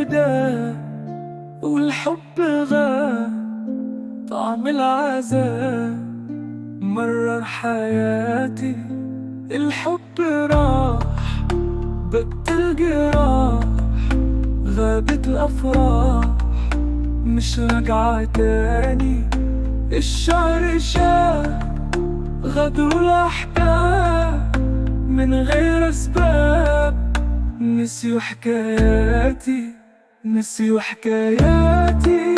ده والحب غاب، طعم العذاب مرر حياتي. الحب راح، بطل جراح، غابت الأفراح، مش راجعة تاني. الشعر شاف غدر الأحباب من غير أسباب، نسيوا حكاياتي، نسيوا حكاياتي.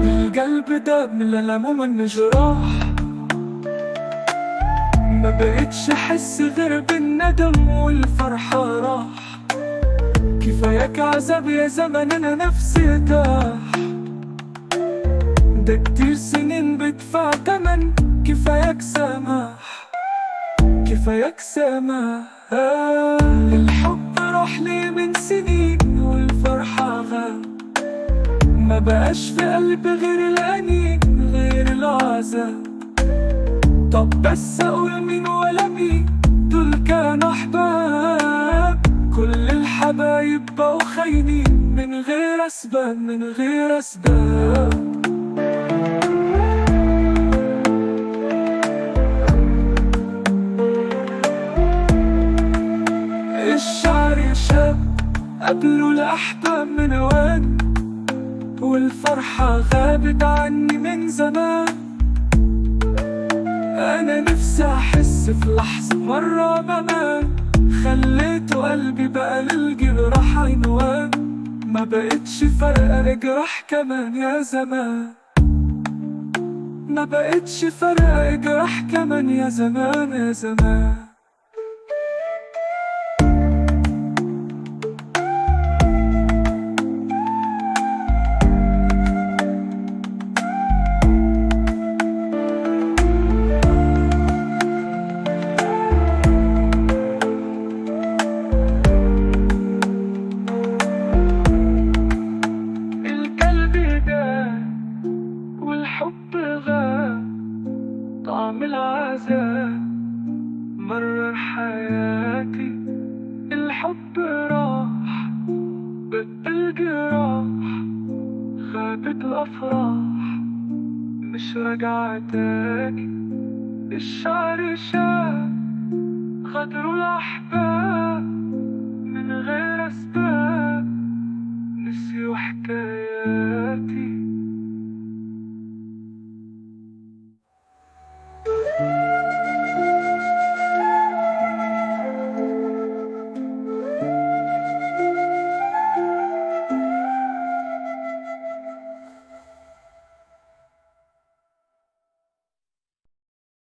القلب داب من الألم ومن جراح، ما بقتش أحس غير بالندم والفرحة راح. كفاياك عذاب يا زمن أنا نفسي ارتاح، ده كتير سنين بدفع تمن. كفاياك سماح، كفاياك سماح. الحب راح لي من سنين والفرحة غاب، ما بقاش في قلبي غير الأنين، غير العذاب. طب بس أقول مين ولا مين، دول كانوا أحباب. كل الحبايب بقوا خاينين من غير أسباب، من غير أسباب. الشعر شاب قبلوا الأحباب من وين، والفرحة غابت عني من زمان. أنا نفسي أحس في لحظة مرة بأمان، خليت قلبي بقى للجراح عنوان. ما بقتش فارقة اجرح كمان يا زمان، ما بقتش فارقة اجرح كمان يا زمان، يا زمان. والحب غاب، طعم العذاب مرر حياتي. الحب راح، بقى الجراح، غابت الأفراح، مش راجعة تاني. الشعر شاف غدر الأحباب من غير أسباب.